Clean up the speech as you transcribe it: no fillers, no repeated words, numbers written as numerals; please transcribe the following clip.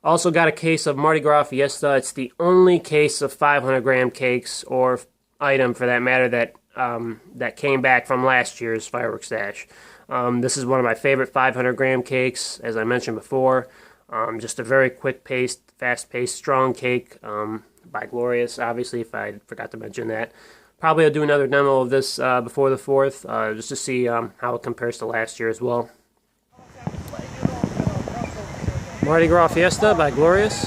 Also got a case of Mardi Gras Fiesta. It's the only case of 500-gram cakes, or item for that matter, that came back from last year's fireworks stash. This is one of my favorite 500-gram cakes, as I mentioned before. Just a very quick-paced, fast-paced, strong cake by Glorious, obviously, if I forgot to mention that. Probably I'll do another demo of this before the 4th, just to see how it compares to last year as well. Mardi Gras Fiesta by Glorious.